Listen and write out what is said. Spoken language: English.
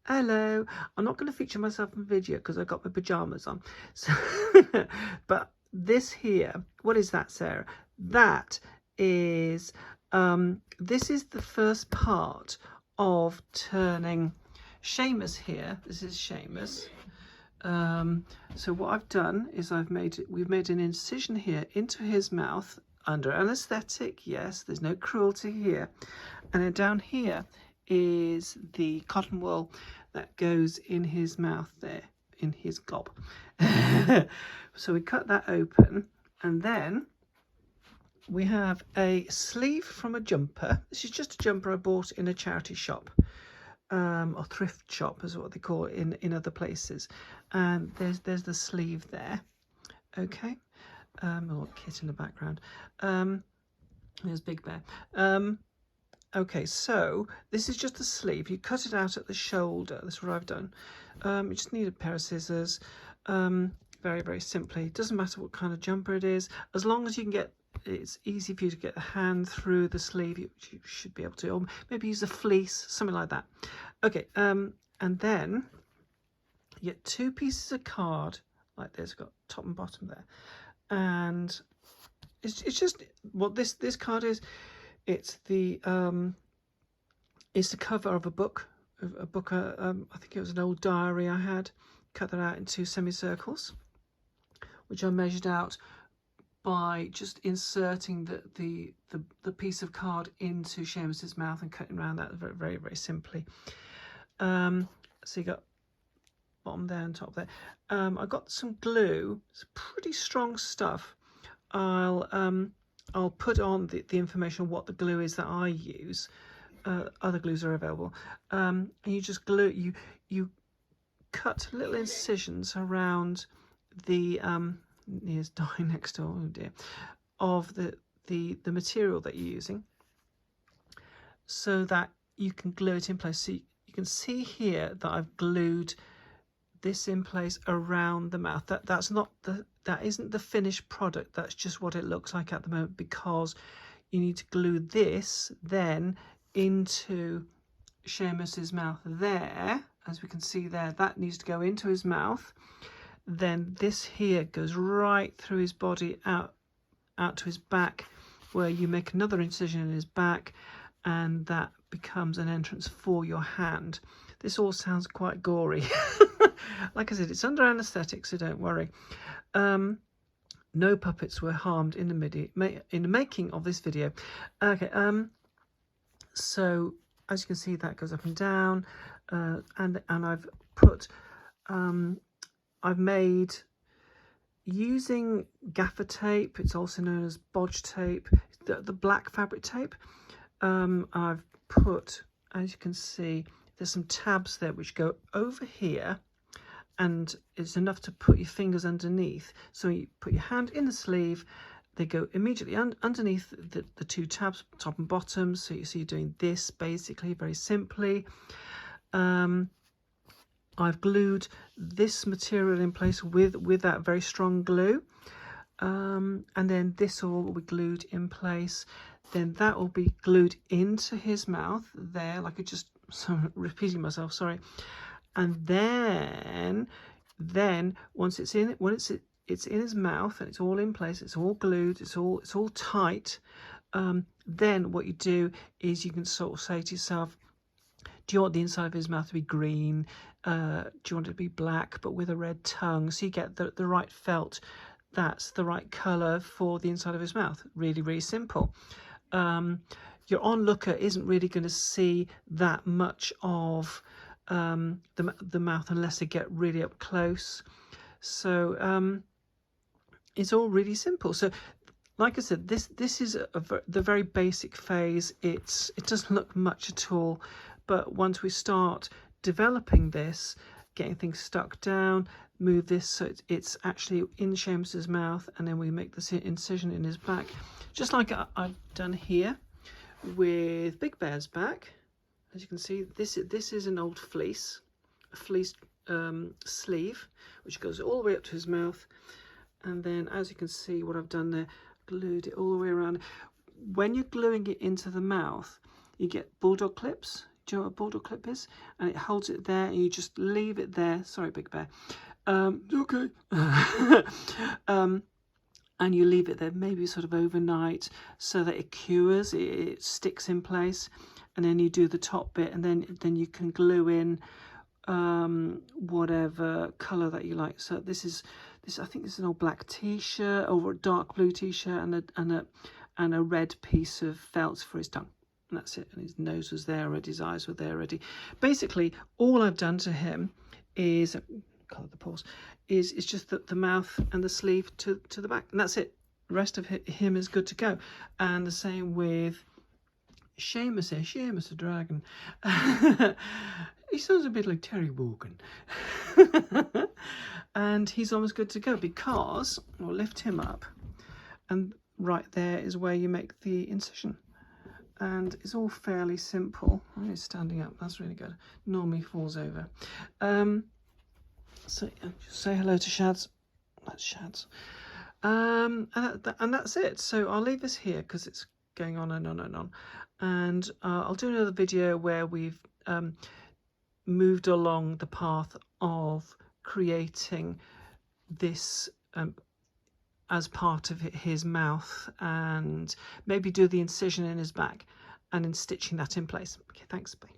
Hello. I'm not going to feature myself in video because I've got my pajamas on. So, but this here, what is that, Sarah? That is, this is the first part of turning Seamus here. This is Seamus. So what I've done is we've made an incision here into his mouth under anaesthetic. Yes, there's no cruelty here. And then down here is the cotton wool that goes in his mouth there, in his gob. So we cut that open, and then we have a sleeve from a jumper. This is just a jumper I bought in a charity shop, or thrift shop is what they call it in other places. And there's the sleeve there. Okay. Oh, Kit in the background. There's Big Bear. Okay, so this is just the sleeve. You cut it out at the shoulder. That's what I've done. You just need a pair of scissors. Very, very simply. It doesn't matter what kind of jumper it is. As long as you can get, it's easy for you to get the hand through the sleeve. You should be able to. Or maybe use a fleece, something like that. Okay, and then you get two pieces of card like this. Got top and bottom there. And it's just what this card is. It's the cover of a book. I think it was an old diary I had. Cut that out into semicircles, which I measured out by just inserting the piece of card into Seamus's mouth and cutting around that very, very, very simply. So you got bottom there and top there. I got some glue. It's pretty strong stuff. I'll put on the information on what the glue is that I use. Other glues are available. And you just glue, you cut little incisions around the, here's dying next door, oh dear, of the material that you're using, so that you can glue it in place. So you can see here that I've glued this in place around the mouth. That isn't the finished product. That's just what it looks like at the moment, because you need to glue this then into Seamus's mouth there. As we can see there, that needs to go into his mouth. Then this here goes right through his body out to his back, where you make another incision in his back, and that becomes an entrance for your hand. This all sounds quite gory. Like I said, it's under anaesthetic, so don't worry. No puppets were harmed in the making of this video. Okay, so as you can see, that goes up and down, and I've put, I've made, using gaffer tape, it's also known as bodge tape, the black fabric tape. I've put, as you can see, there's some tabs there which go over here, and it's enough to put your fingers underneath. So you put your hand in the sleeve, they go immediately underneath the two tabs, top and bottom. So you're doing this basically very simply. I've glued this material in place with that very strong glue, and then this all will be glued in place. Then that will be glued into his mouth there, like I just, so repeating myself, sorry. And then once it's in, it's in his mouth and it's all in place, it's all glued, it's all tight. Then what you do is you can sort of say to yourself, do you want the inside of his mouth to be green? Do you want it to be black but with a red tongue? So you get the right felt that's the right colour for the inside of his mouth. Really, really simple. Your onlooker isn't really going to see that much of the mouth unless they get really up close. So it's all really simple. So like I said, this is the very basic phase. It doesn't look much at all, but once we start developing this, getting things stuck down, move this so it's actually in Seamus's mouth, and then we make the incision in his back, just like I've done here with Big Bear's back. As you can see, this is an old fleece, a fleece sleeve, which goes all the way up to his mouth. And then, as you can see, what I've done there, glued it all the way around. When you're gluing it into the mouth, you get bulldog clips. Do you know what a border clip is? And it holds it there, and you just leave it there. Sorry, Big Bear. Okay. And you leave it there maybe sort of overnight so that it cures, it sticks in place, and then you do the top bit, and then you can glue in whatever colour that you like. So this I think this is an old black t-shirt over a dark blue t-shirt, and a red piece of felt for his tongue. And that's it. And his nose was there already, his eyes were there already. Basically, all I've done to him is colour the paws, is just the mouth and the sleeve to the back, and that's it. The rest of him is good to go. And the same with Seamus here, Seamus the dragon. He sounds a bit like Terry Wogan. And he's almost good to go, because we'll lift him up, and right there is where you make the incision. And it's all fairly simple. Oh, he's standing up, that's really good. Normally falls over. So just say hello to Shads. That's Shads. And that's it. So I'll leave this here because it's going on and on and on. And I'll do another video where we've moved along the path of creating this as part of his mouth, and maybe do the incision in his back and then stitching that in place. Okay, thanks. Bye.